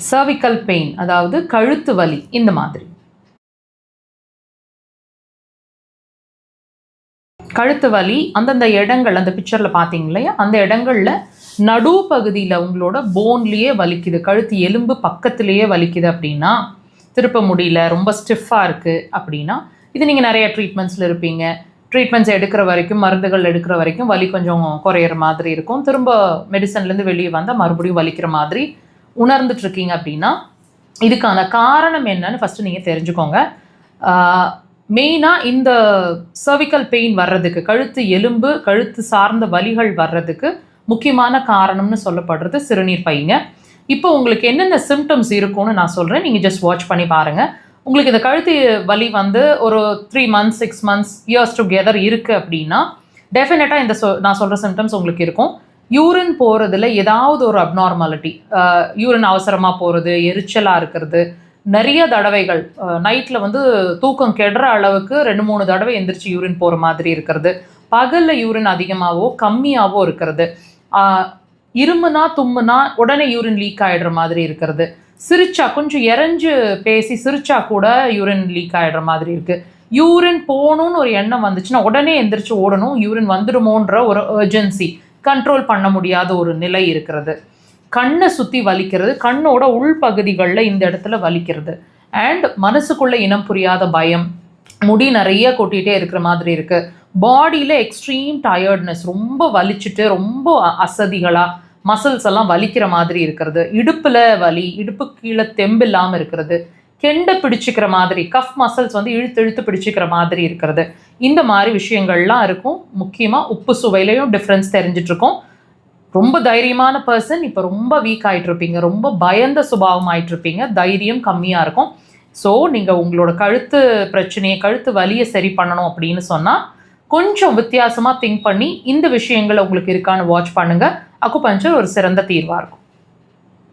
Cervical pain, அதாவது கழுத்து வலி. இந்த மாதிரி கழுத்து வலி அந்தந்த இடங்கள், அந்த பிக்சரில் பார்த்தீங்க இல்லையா, அந்த இடங்களில் நடு பகுதியில் உங்களோட போன்லேயே வலிக்குது, கழுத்து எலும்பு பக்கத்துலேயே வலிக்குது அப்படின்னா, திருப்ப முடியல, ரொம்ப ஸ்டிஃபாக இருக்குது அப்படின்னா, இது நீங்கள் நிறைய ட்ரீட்மெண்ட்ஸில் இருப்பீங்க. ட்ரீட்மெண்ட்ஸ் எடுக்கிற வரைக்கும், மருந்துகள் எடுக்கிற வரைக்கும் வலி கொஞ்சம் குறையிற மாதிரி இருக்கும். திரும்ப மெடிசன்லேருந்து வெளியே வந்தால் மறுபடியும் வலிக்கிற மாதிரி உணர்ந்துட்டுருக்கீங்க அப்படின்னா, இதுக்கான காரணம் என்னன்னு ஃபஸ்ட்டு நீங்கள் தெரிஞ்சுக்கோங்க. மெயினாக இந்த சர்விக்கல் பெயின் வர்றதுக்கு, கழுத்து எலும்பு, கழுத்து சார்ந்த வலிகள் வர்றதுக்கு முக்கியமான காரணம்னு சொல்லப்படுறது சிறுநீர் பைங்க. இப்போ உங்களுக்கு என்னென்ன சிம்டம்ஸ் இருக்கும்னு நான் சொல்கிறேன், நீங்கள் ஜஸ்ட் வாட்ச் பண்ணி பாருங்கள். உங்களுக்கு இந்த கழுத்து வலி வந்து ஒரு 3 months 6 months இயர்ஸ் டுகெதர் இருக்குது அப்படின்னா டெஃபினட்டாக இந்த நான் சொல்கிற சிம்டம்ஸ் உங்களுக்கு இருக்கும். யூரின் போகிறதுல ஏதாவது ஒரு அப்நார்மாலிட்டி, யூரின் அவசரமாக போகிறது, எரிச்சலாக இருக்கிறது, நிறைய தடவைகள் நைட்டில் வந்து தூக்கம் கெடுற அளவுக்கு 2-3 தடவை எந்திரிச்சு யூரின் போகிற மாதிரி இருக்கிறது, பகலில் யூரின் அதிகமாகவோ கம்மியாகவோ இருக்கிறது, இருமுனா தும்முனா உடனே யூரின் லீக் ஆகிடுற மாதிரி இருக்கிறது, சிரிச்சா கொஞ்சம் இறஞ்சு பேசி சிரிச்சா கூட யூரின் லீக் ஆகிடுற மாதிரி இருக்குது, யூரின் போகணுன்னு ஒரு எண்ணம் வந்துச்சுன்னா உடனே எந்திரிச்சு ஓடணும், யூரின் வந்துடுமோன்ற ஒரு அர்ஜென்சி, கண்ட்ரோல் பண்ண முடியாத ஒரு நிலை இருக்கிறது, கண்ணை சுற்றி வலிக்கிறது, கண்ணோட உள்பகுதிகளில் இந்த இடத்துல வலிக்கிறது, அண்ட் மனசுக்குள்ளே இனம் புரியாத பயம், முடி நிறைய கொட்டிகிட்டே இருக்கிற மாதிரி இருக்குது, பாடியில் எக்ஸ்ட்ரீம் டயர்ட்னஸ், ரொம்ப வலிச்சுட்டு ரொம்ப அசதிகளாக மசில்ஸ் எல்லாம் வலிக்கிற மாதிரி இருக்கிறது, இடுப்பில் வலி, இடுப்பு கீழே தெம்பு இல்லாமல் இருக்கிறது, கெண்டை பிடிச்சிக்கிற மாதிரி, கஃப் மசில்ஸ் வந்து இழுத்து பிடிச்சிக்கிற மாதிரி இருக்கிறது, இந்த மாதிரி விஷயங்கள்லாம் இருக்கும். முக்கியமாக உப்பு சுவையிலையும் டிஃப்ரென்ஸ் தெரிஞ்சிட்ருக்கோம். ரொம்ப தைரியமான பர்சன் இப்போ ரொம்ப வீக் ஆகிட்ருப்பீங்க, ரொம்ப பயந்த சுபாவம் ஆகிட்ருப்பீங்க, தைரியம் கம்மியாக இருக்கும். ஸோ நீங்கள் உங்களோட கழுத்து பிரச்சனையை, கழுத்து வலியை சரி பண்ணணும் அப்படின்னு சொன்னால் கொஞ்சம் வித்தியாசமாக திங்க் பண்ணி இந்த விஷயங்கள் உங்களுக்கு இருக்கான்னு வாட்ச் பண்ணுங்கள். அக்குபஞ்சர் ஒரு சிறந்த தீர்வாக இருக்கும்.